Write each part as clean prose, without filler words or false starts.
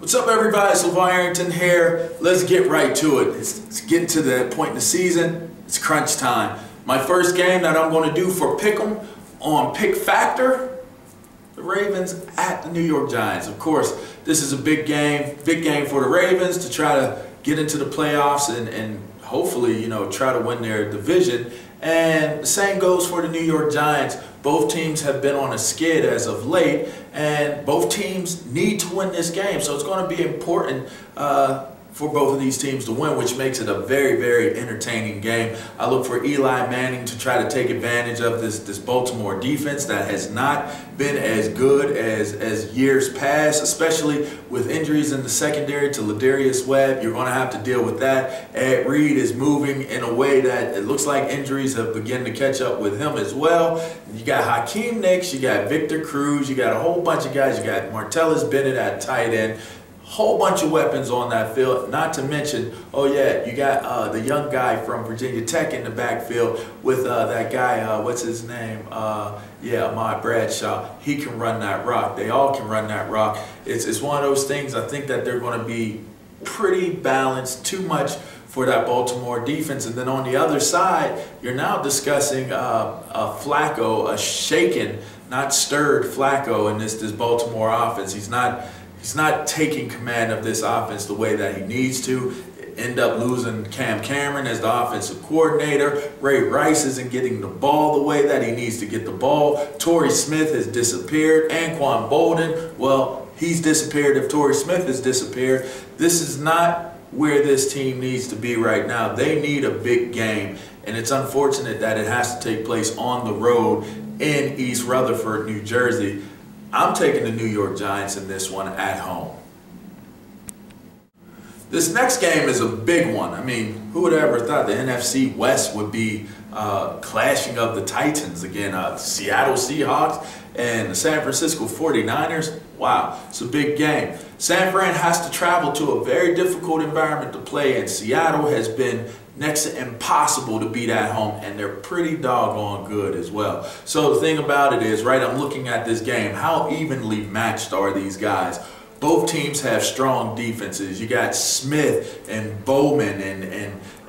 What's up, everybody? It's LaVar Arrington here. Let's get right to it. It's getting to that point in the season. It's crunch time. My first game that I'm going to do for Pick'em on Pick Factor, the Ravens at the New York Giants. Of course, this is a big game for the Ravens to try to get into the playoffs and hopefully, try to win their division. And the same goes for the New York Giants. Both teams have been on a skid as of late, and both teams need to win this game. So it's going to be important for both of these teams to win, which makes it a very, very entertaining game. I look for Eli Manning to try to take advantage of this Baltimore defense that has not been as good as years past, especially with injuries in the secondary to Ladarius Webb. You're going to have to deal with that. Ed Reed is moving in a way that it looks like injuries have begun to catch up with him as well. You got Hakeem Nicks, you got Victor Cruz, you got a whole bunch of guys. You got Martellus Bennett at tight end. Whole bunch of weapons on that field, not to mention, you got the young guy from Virginia Tech in the backfield with that guy, what's his name? Ahmad Bradshaw. He can run that rock. They all can run that rock. It's one of those things. I think that they're going to be pretty balanced, too much for that Baltimore defense. And then on the other side, you're now discussing a Flacco, a shaken, not stirred Flacco in this Baltimore offense. He's not taking command of this offense the way that he needs to. End up losing Cam Cameron as the offensive coordinator. Ray Rice isn't getting the ball the way that he needs to get the ball. Torrey Smith has disappeared. Anquan Bolden, well, he's disappeared if Torrey Smith has disappeared. This is not where this team needs to be right now. They need a big game, and it's unfortunate that it has to take place on the road in East Rutherford, New Jersey. I'm taking the New York Giants in this one at home. This next game is a big one. I mean, who would have ever thought the NFC West would be clashing of the Titans again? Seattle Seahawks and the San Francisco 49ers. Wow, it's a big game. San Fran has to travel to a very difficult environment to play in. Seattle has been next to impossible to beat at home, and they're pretty doggone good as well. So the thing about it is, right, I'm looking at this game, how evenly matched are these guys? Both teams have strong defenses. You got Smith and Bowman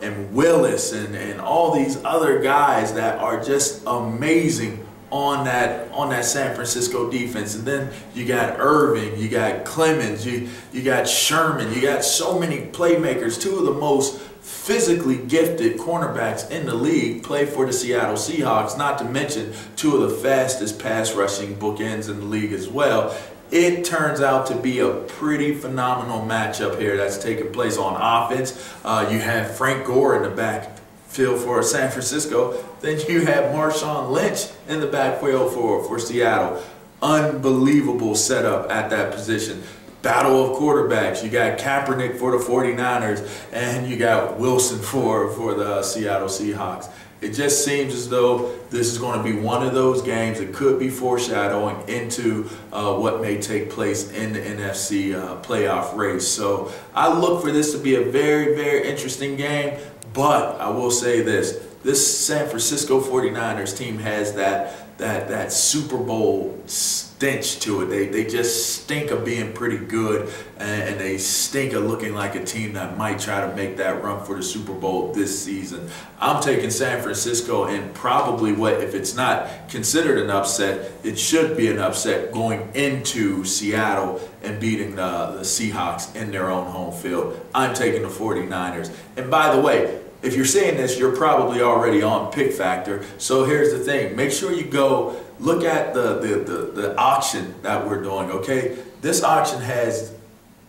and Willis and all these other guys that are just amazing on that San Francisco defense. And then you got Irving, you got Clemens, you got Sherman, you got so many playmakers. Two of the most physically gifted cornerbacks in the league play for the Seattle Seahawks, not to mention two of the fastest pass rushing bookends in the league as well. It turns out to be a pretty phenomenal matchup here that's taking place on offense. You have Frank Gore in the backfield for San Francisco. Then you have Marshawn Lynch in the backfield for Seattle. Unbelievable setup at that position. Battle of quarterbacks. You got Kaepernick for the 49ers, and you got Wilson for the Seattle Seahawks. It just seems as though this is going to be one of those games that could be foreshadowing into what may take place in the NFC playoff race. So I look for this to be a very, very interesting game, but I will say this. This San Francisco 49ers team has that Super Bowl stench to it. They just stink of being pretty good, and they stink of looking like a team that might try to make that run for the Super Bowl this season. I'm taking San Francisco, and probably if it's not considered an upset, it should be an upset going into Seattle and beating the Seahawks in their own home field. I'm taking the 49ers. And by the way, if you're seeing this, you're probably already on Pick Factor. So here's the thing. Make sure you go look at the auction that we're doing, okay? This auction has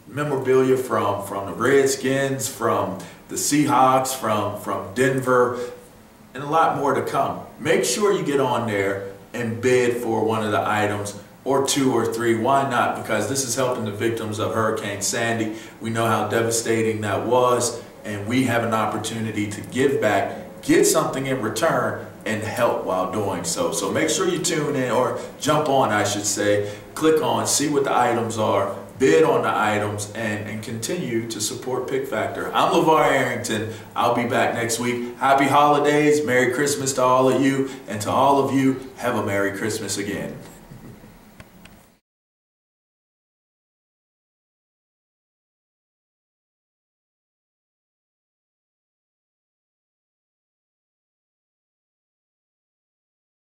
memorabilia from the Redskins, from the Seahawks, from Denver, and a lot more to come. Make sure you get on there and bid for one of the items, or two or three. Why not? Because this is helping the victims of Hurricane Sandy. We know how devastating that was, and we have an opportunity to give back, get something in return, and help while doing so. So make sure you tune in, or jump on, I should say. Click on, see what the items are, bid on the items, and continue to support Pick Factor. I'm LaVar Arrington. I'll be back next week. Happy holidays, Merry Christmas to all of you, and to all of you, have a Merry Christmas again.